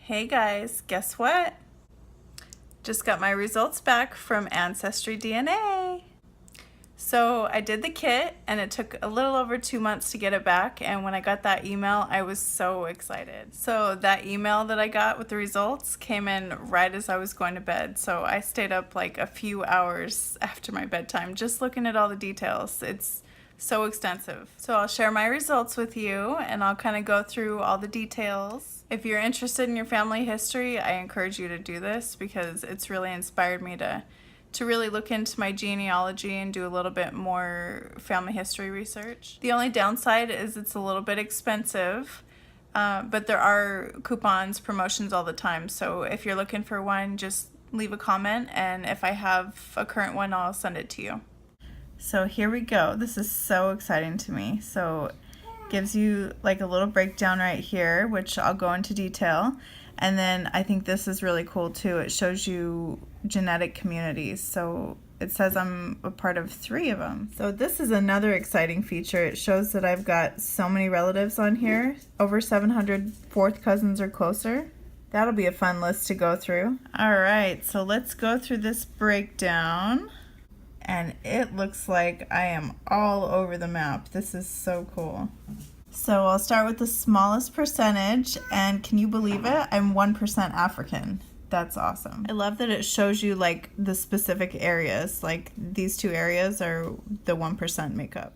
Hey guys, guess what? Just got my results back from Ancestry DNA. So I did the kit and it took a little over 2 months to get it back, and when I got that email I was so excited. So that email that I got with the results came in right as I was going to bed, so I stayed up like a few hours after my bedtime just looking at all the details. It's so extensive. So I'll share my results with you and I'll kind of go through all the details. If you're interested in your family history, I encourage you to do this because it's really inspired me to really look into my genealogy and do a little bit more family history research. The only downside is it's a little bit expensive, but there are coupons, promotions all the time. So if you're looking for one, just leave a comment, and if I have a current one, I'll send it to you. So here we go. This is so exciting to me. So it gives you like a little breakdown right here, which I'll go into detail. And then I think this is really cool too. It shows you genetic communities. So it says I'm a part of 3 of them. So this is another exciting feature. It shows that I've got so many relatives on here, over 700 fourth cousins or closer. That'll be a fun list to go through. All right, so let's go through this breakdown. And it looks like I am all over the map. This is so cool. So I'll start with the smallest percentage, and can you believe it? I'm 1% African. That's awesome. I love that it shows you like the specific areas, like these 2 areas are the 1% makeup.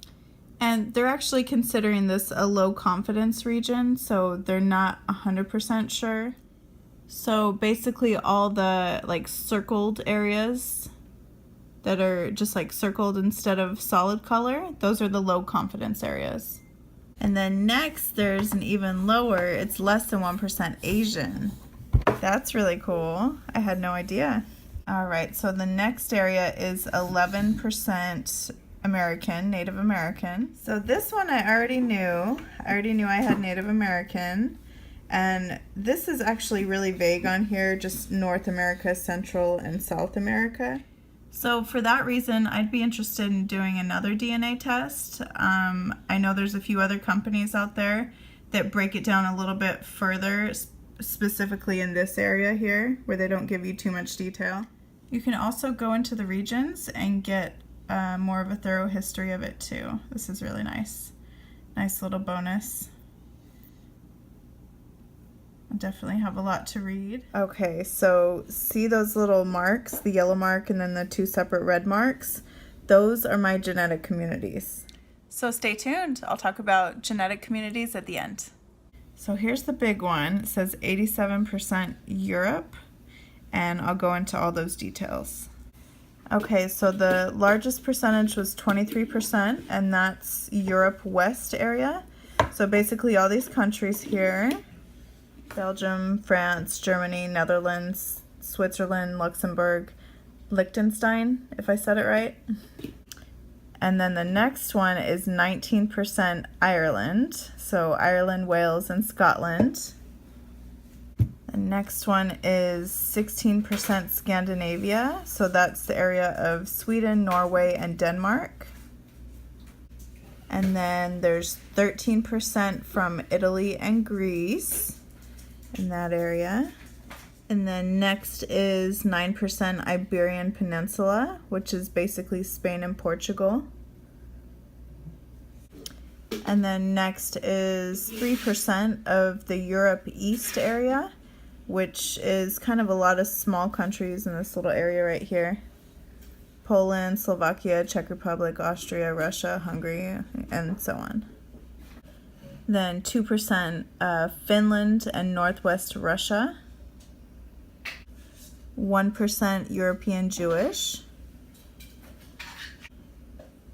And they're actually considering this a low confidence region, so they're not 100% sure. So basically all the like circled areas that are just like circled instead of solid color, those are the low confidence areas. And then next, there's an even lower, it's less than 1% Asian. That's really cool. I had no idea. All right, so the next area is 11% American, Native American. So this one I already knew. I already knew I had Native American. And this is actually really vague on here, just North America, Central, and South America. So for that reason, I'd be interested in doing another DNA test. I know there's a few other companies out there that break it down a little bit further, specifically in this area here, where they don't give you too much detail. You can also go into the regions and get more of a thorough history of it too. This is really nice. Nice little bonus. I definitely have a lot to read. Okay, so see those little marks, the yellow mark and then the 2 separate red marks? Those are my genetic communities. So stay tuned. I'll talk about genetic communities at the end. So here's the big one. It says 87% Europe, and I'll go into all those details. Okay, so the largest percentage was 23%, and that's Europe West area. So basically all these countries here: Belgium, France, Germany, Netherlands, Switzerland, Luxembourg, Liechtenstein, if I said it right. And then the next one is 19% Ireland. So Ireland, Wales, and Scotland. The next one is 16% Scandinavia. So that's the area of Sweden, Norway, and Denmark. And then there's 13% from Italy and Greece in that area. And then next is 9% Iberian Peninsula, which is basically Spain and Portugal. And then next is 3% of the Europe East area, which is kind of a lot of small countries in this little area right here: Poland, Slovakia, Czech Republic, Austria, Russia, Hungary, and so on. Then 2% Finland and Northwest Russia. 1% European Jewish.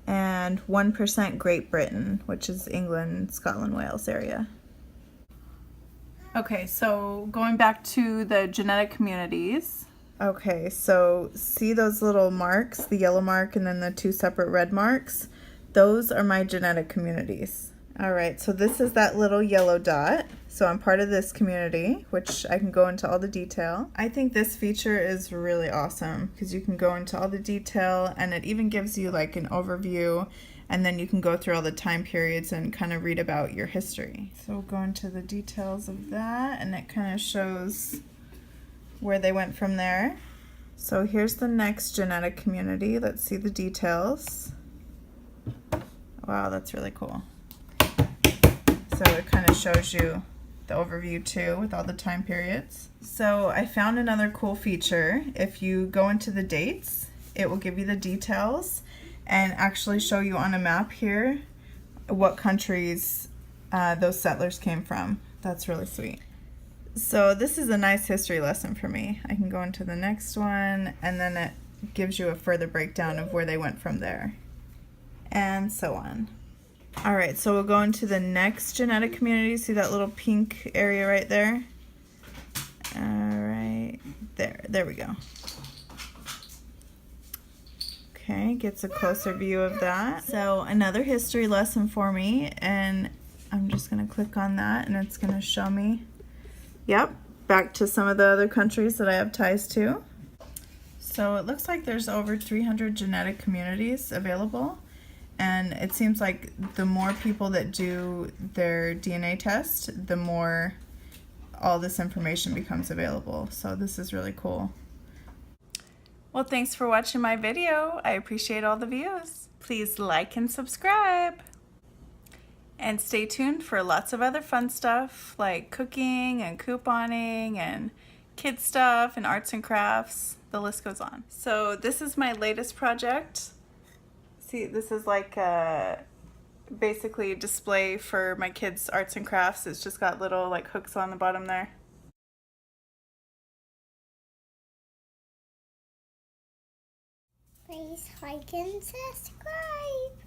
And 1% Great Britain, which is England, Scotland, Wales area. Okay, so going back to the genetic communities. Okay, so see those little marks, the yellow mark and then the 2 separate red marks? Those are my genetic communities. All right, so this is that little yellow dot. So I'm part of this community, which I can go into all the detail. I think this feature is really awesome because you can go into all the detail, and it even gives you like an overview and then you can go through all the time periods and kind of read about your history. So we'll go into the details of that, and it kind of shows where they went from there. So here's the next genetic community. Let's see the details. Wow, that's really cool. So it kind of shows you the overview too with all the time periods. So I found another cool feature. If you go into the dates, it will give you the details and actually show you on a map here what countries those settlers came from. That's really sweet. So this is a nice history lesson for me. I can go into the next one, and then it gives you a further breakdown of where they went from there, and so on. All right, so we'll go into the next genetic community. See that little pink area right there? All right, there we go. Okay, gets a closer view of that. So another history lesson for me, and I'm just gonna click on that, and it's gonna show me, yep, back to some of the other countries that I have ties to. So it looks like there's over 300 genetic communities available. And it seems like the more people that do their DNA test, the more all this information becomes available. So this is really cool. Well, thanks for watching my video. I appreciate all the views. Please like and subscribe. And stay tuned for lots of other fun stuff like cooking and couponing and kid stuff and arts and crafts. The list goes on. So this is my latest project. See, this is like basically a display for my kids' arts and crafts. It's just got little like hooks on the bottom there. Please like and subscribe.